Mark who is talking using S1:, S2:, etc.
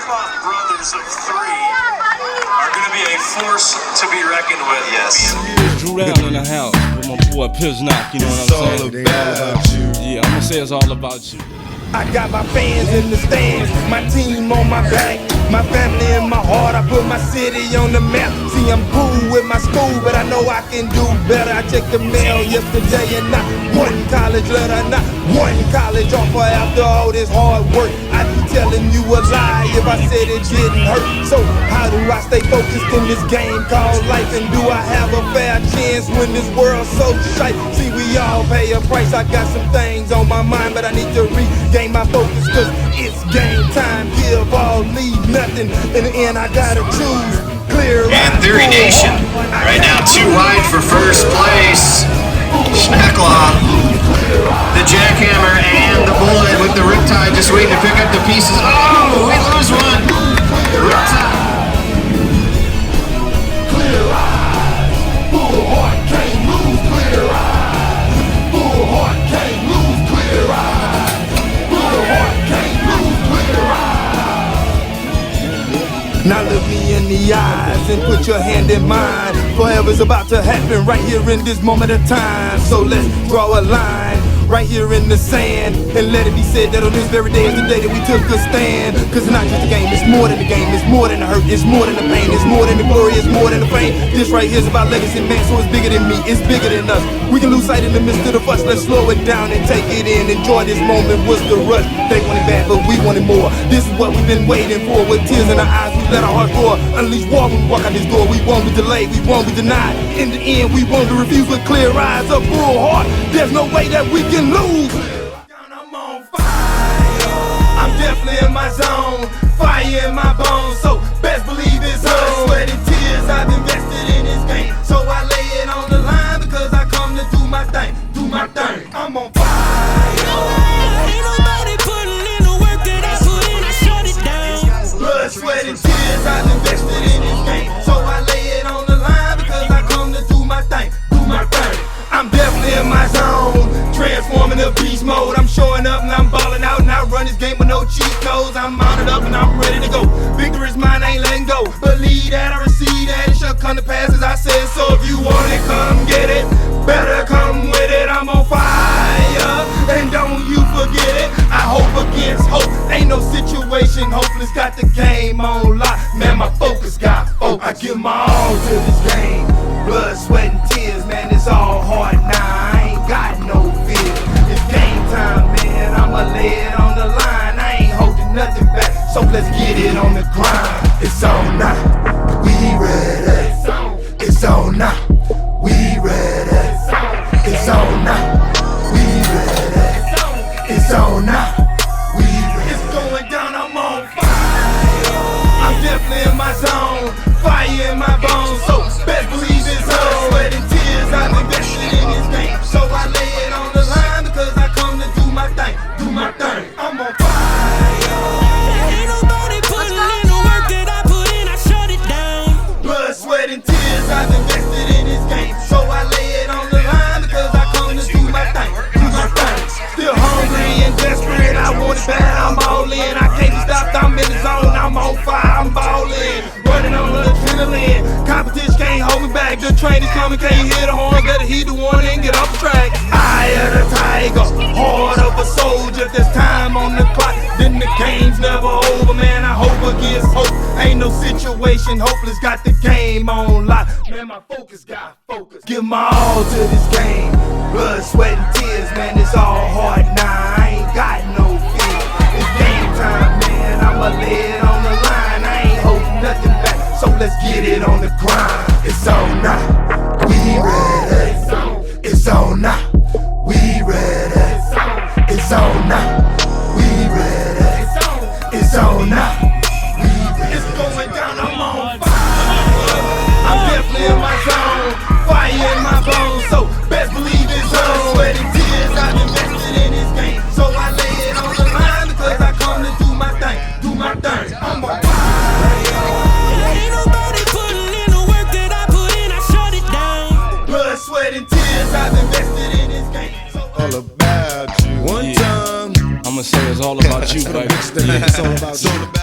S1: Schneckloth brothers of three are going to be a force to be reckoned with.
S2: Yes.
S3: Drew down in the house with my boy Piznock, you know what I'm saying?
S4: It's all about you.
S3: Yeah, I'm gonna say it's all about you.
S5: I got my fans in the stands, my team on my back, my family in my heart. I put my city on the map. See, I'm cool with my school, but I know I can do better. I checked the mail yesterday and not one college letter, not one college offer after all this hard work. I'd be telling you a lie if I said it didn't hurt. So how do I stay focused in this game called life? And do I have a fair chance when this world's so shite? See, we all pay a price. I got some things on my mind, but I need to regain my focus, cause it's game time. Give all, leave nothing. In the end, I gotta choose. Clear
S2: And Theory Nation, right now 2 wide for first place. Schneckloth, the jackhammer, and the bullet with the riptide just waiting to pick up the pieces. Oh, we lose one. The riptide.
S5: Clear eyes, full heart can't lose. Clear eyes, full heart can't lose. Clear eyes, full heart can't lose. Clear eyes. Now look me in the eyes and put your hand in mine. Forever's about to happen right here in this moment of time. So let's draw a line right here in the sand, and let it be said that on this very day is the day that we took a stand. Cause it's not just a game, it's more than a game. It's more than the hurt, it's more than the pain. It's more than the glory, it's more than the fame. This right here's about legacy, man, so it's bigger than me, it's bigger than us. We can lose sight in the midst of the fuss. Let's slow it down and take it in. Enjoy this moment, what's the rush? They want it bad, but we wanted more. This is what we've been waiting for. With tears in our eyes, we let our hearts roar. Unleash war when we walk out this door. We won't be delayed, we won't be denied. In the end, we won't be refused with clear eyes, a full heart. There's no way that we can lose. I'm on fire, I'm definitely in my zone. Fire in my bones, so best believe it's on. Sweat and tears, I've invested in this game, so I lay it on the line because I come to do my thing, do my thing. I'm on fire.
S6: Ain't nobody putting in the work that I put in, I shut it down.
S5: Blood, sweat and tears, I've invested in this game, so I lay it on the line because I come to do my thing, do my thing. I'm definitely in my zone, transforming to beast mode. I'm showing up and I'm balling out, and I run this game with no cheat codes. I'm mounted up and I'm ready to go. Victory is mine, I ain't letting go. Believe that, I receive that, it shall come to pass as I said. So if you want it, come get it. Better come with it. I'm on fire, and don't you forget it. I hope against hope, ain't no situation hopeless. Got the game on lock, man, my focus got focus. I give my all to this game. Blood, sweat and tears, man, it's all hard now. I ain't got no fear. It's game time, man, I'ma lay it on the line. I ain't holding nothing back, so let's get it on the grind. It's on now, we ready. It's on now, we ready. It's on now, we ready. It's on now, we ready. It's going down, I'm on fire. I'm definitely in my zone. Fire in my bones, so best believe it's on. Sweat and tears, I've invested in this game, so I lay it on the line because I come to do my thing, do my thing. I'm on fire.
S6: Ain't nobody putting in the work that I put in, I shut it down.
S5: Blood, sweat and tears, I've invested in this game, so I lay it on the line because I come to do my thing, do my thing. Still hungry and desperate, I want it bad, I'm all in. I can't be stopped, I'm in the zone, I'm on fire, I'm ballin'. Running on adrenaline, competition can't hold me back. The train is coming, can't hear the horn, better heed the warning and get off the track. Eye of the tiger, heart of a soldier. There's time on the clock, then the game's never over. Man, I hope against hope, ain't no situation hopeless. Got the game on lock, man, my focus got focus. Give my all to this game, blood, sweat and tears, man, it's all hard now. I ain't got no fear. It's game time, man, I'ma lay it on the line. I ain't holding nothing back, so let's get it on the grind. It's on now, we ready. It's on now, we ready. It's on now, we ready. It's on now, we ready. It's going down, I'm on fire. I'm definitely in my zone. Fire in my bones, so best believe it's on. Sweat and tears, I've invested in this game, so I lay it on the line because I come to do my thing, do my thing. I'm on fire.
S6: Ain't nobody putting in the work that I put in, I shut it down.
S5: Blood, sweat and tears, I've invested in this game, so
S4: All about you. One time.
S3: I'ma say it's all about you, baby.
S4: It's all about you.